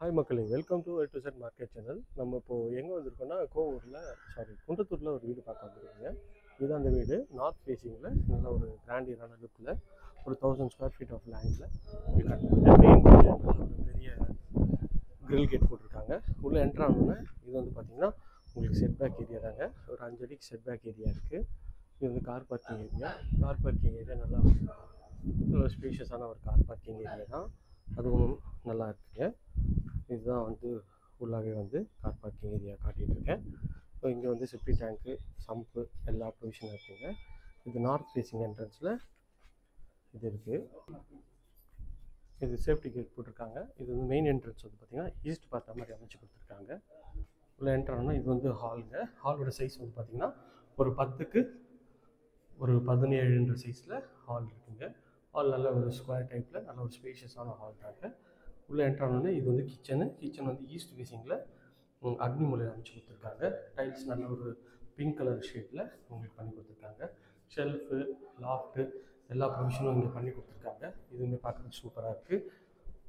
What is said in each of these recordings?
Hi மக்களே, welcome to A to Z market channel. நம்ம இப்போது எங்கே வந்திருக்கோம்னா குன்றத்தூரில் ஒரு வீடு பார்க்க வந்துருக்கோங்க. இதுதான் அந்த வீடு. நார்த் ஃபேஸிங்கில் நல்ல ஒரு கிராண்டியரான லுக்கில் ஒரு 1000 ஸ்கொயர் ஃபீட் ஆஃப் லேண்டில் கட்டினாங்க. மெயின் ஒரு பெரிய கிரில் கேட் போட்டிருக்காங்க. உள்ளே என்ட்ரானோன்னே இது வந்து பார்த்திங்கன்னா உங்களுக்கு செட் பேக் ஏரியா தாங்க. ஒரு 5 அடிக்கு செட் பேக் ஏரியா இருக்குது. இது வந்து car parking area. Car parking area நல்லா ஸ்பேஷியஸான ஒரு கார் பார்க்கிங் ஏரியா தான். அதுவும் நல்லா இருக்குங்க. இதுதான் வந்து ஃபுல்லாகவே வந்து கார் பார்க்கிங் ஏரியா காட்டிகிட்டு இருக்கேன். ஸோ இங்கே வந்து செப்டி டேங்க்கு, சம்பு எல்லா ப்ரொவிஷனும் இருக்குங்க. இது நார்த் ஃபேஸிங் என்ட்ரன்ஸில் இது இருக்குது. இது சேஃப்டி கேட் போட்டிருக்காங்க. இது வந்து மெயின் என்ட்ரன்ஸ் வந்து பார்த்திங்கன்னா ஈஸ்ட் பார்த்த மாதிரி அமைச்சு கொடுத்துருக்காங்க. உள்ள என்ட்ரானா இது வந்து ஹாலுங்க. ஹாலோட சைஸ் வந்து பார்த்திங்கன்னா ஒரு 10க்கு ஒரு 17 சைஸில் ஹால் இருக்குங்க. ஹால் நல்ல ஒரு ஸ்கொயர் டைப்பில் நல்ல ஒரு ஸ்பேஷியஸான ஹால் தாங்க. உள்ளே என்ட்ரானோடனே இது வந்து கிச்சன் வந்து ஈஸ்ட் ஃபேஸிங்கில் அக்னி மூலையில் அமைச்சு கொடுத்துருக்காங்க. டைல்ஸ் நல்ல ஒரு பிங்க் கலர் ஷேட்டில் உங்களுக்கு பண்ணி கொடுத்துருக்காங்க. ஷெல்ஃபு, லாஃப்ட்டு எல்லா ப்ரொவிஷனும் இங்கே பண்ணி கொடுத்துருக்காங்க. இதுவுமே பார்க்குறதுக்கு சூப்பராக இருக்குது.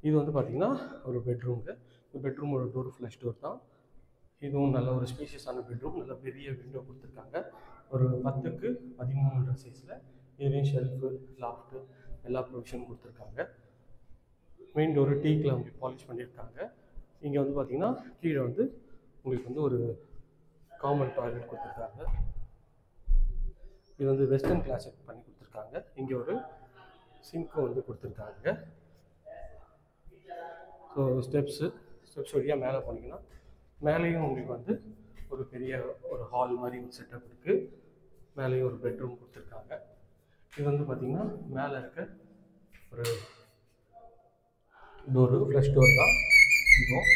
இது வந்து பார்த்திங்கன்னா ஒரு பெட்ரூமுங்க. இந்த பெட்ரூமோட டோர் ஃப்ளஷ் டோர் தான். இதுவும் நல்ல ஒரு ஸ்பேஷியஸான பெட்ரூம். நல்ல பெரிய விண்டோ கொடுத்துருக்காங்க. ஒரு 10க்கு 13 சைஸில் இதுலேயும் ஷெல்ஃபு, லாஃப்ட்டு எல்லா ப்ரொவிஷனும் கொடுத்துருக்காங்க. மெயின் டோரு டீக்கில் உங்களுக்கு பாலிஷ் பண்ணியிருக்காங்க. இங்கே வந்து பார்த்திங்கன்னா கீழே வந்து உங்களுக்கு வந்து ஒரு காமன் டாய்லெட் கொடுத்துருக்காங்க. இது வந்து வெஸ்டர்ன் கிளாஸட் பண்ணி கொடுத்துருக்காங்க. இங்கே ஒரு சிங்க்கும் வந்து கொடுத்துருக்காங்க. ஸோ ஸ்டெப்ஸ் வழியாக மேலே போனீங்கன்னா மேலேயும் உங்களுக்கு வந்து ஒரு பெரிய ஒரு ஹால் மாதிரி ஒரு செட்டப் இருக்குது. மேலேயும் ஒரு பெட்ரூம் கொடுத்துருக்காங்க. இது வந்து பார்த்திங்கன்னா மேலே இருக்க ஒரு டோரு ஃப்ளஷ் டோர் தான். இதுவும்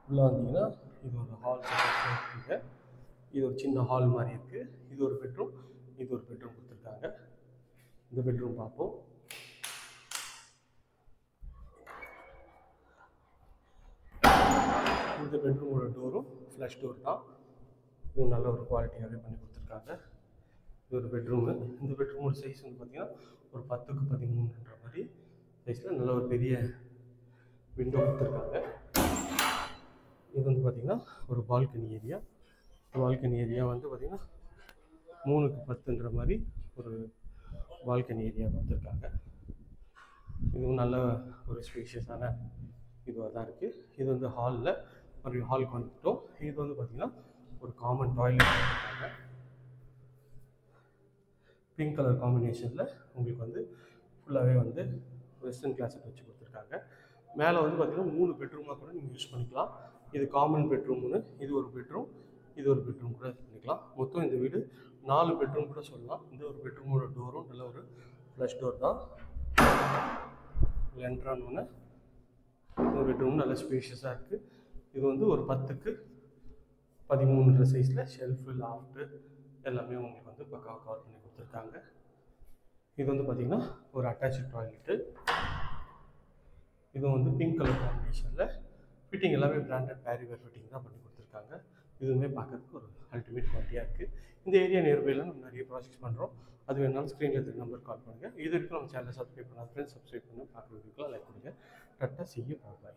உள்ளே வந்தீங்கன்னா இது ஒரு ஹால் செட்டப் இருக்குங்க. இது ஒரு சின்ன ஹால் மாதிரி இருக்குது. இது ஒரு பெட்ரூம் கொடுத்துருக்காங்க. இந்த பெட்ரூம் பார்ப்போம். இந்த பெட்ரூமோட டோரும் ஃப்ளஷ் டோர் தான். இது நல்ல ஒரு குவாலிட்டியாகவே பண்ணி கொடுத்துருக்காங்க. இது ஒரு பெட்ரூமு. இந்த பெட்ரூமோட சைஸ் வந்து பார்த்திங்கன்னா ஒரு 10க்கு 13 மாதிரி சைஸில் நல்ல ஒரு பெரிய விண்டோ கொடுத்துருக்காங்க. இது வந்து பார்த்திங்கன்னா ஒரு பால்கனி ஏரியா. வந்து பார்த்திங்கன்னா 3க்கு 10 மாதிரி ஒரு பால்கனி ஏரியா கொடுத்துருக்காங்க. இதுவும் நல்ல ஒரு ஸ்பேஷியஸான இதுவாக தான் இருக்குது. இது வந்து ஹாலில் ஒரு ஹாலுக்கு வந்துட்டோம். இது வந்து பார்த்திங்கன்னா ஒரு காமன் டாய்லெட் கொடுத்துருக்காங்க. பிங்க் கலர் காம்பினேஷனில் உங்களுக்கு வந்து ஃபுல்லாகவே வந்து வெஸ்டர்ன் கிளாஸட் வச்சு கொடுத்துருக்காங்க. மேலே வந்து பார்த்திங்கன்னா 3 பெட்ரூமாக கூட நீங்கள் யூஸ் பண்ணிக்கலாம். இது காமன் பெட்ரூம்னு, இது ஒரு பெட்ரூம் கூட பண்ணிக்கலாம். மொத்தம் இந்த வீடு 4 பெட்ரூம் கூட சொல்லலாம். இந்த ஒரு பெட்ரூமோட டோரும் நல்ல ஒரு ஃப்ளஷ் டோர் தான். என்ட்ரானோன்னு இந்த பெட்ரூம் நல்ல ஸ்பேஷியஸாக இருக்குது. இது வந்து ஒரு 10க்கு 13 சைஸில் ஷெல்ஃபு, லாஃப்ட்டு எல்லாமே உங்களுக்கு வந்து பக்காவாக கவர் பண்ணி கொடுத்துருக்காங்க. இது வந்து பார்த்திங்கன்னா ஒரு அட்டாச்சு டாய்லெட்டு. இது வந்து பிங்க் கலர் காம்பினேஷனில் ஃபிட்டிங் எல்லாமே பிராண்டட் பேரிவேர் ஃபிட்டிங் தான் பண்ணி கொடுத்துருக்காங்க. இதுவுமே பார்க்கறதுக்கு ஒரு அல்டிமேட் குவாலிட்டியாக இருக்குது. இந்த ஏரியா நியர்பையில் நம்ம நிறைய ப்ராஜெக்ட்ஸ் பண்ணுறோம். அது வேணாலும் ஸ்க்ரீனில் இருக்கிற நம்பர் கால் பண்ணுங்கள். இது வரைக்கும் நம்ம சேனலை சப்ஸ்கிரைப் பண்ணாத ஃப்ரெண்ட்ஸ் சப்ஸ்கிரைப் பண்ணி பார்க்குறதுக்குலாம் லைக் கொடுங்க. கரெக்டாக செய்ய பாய்.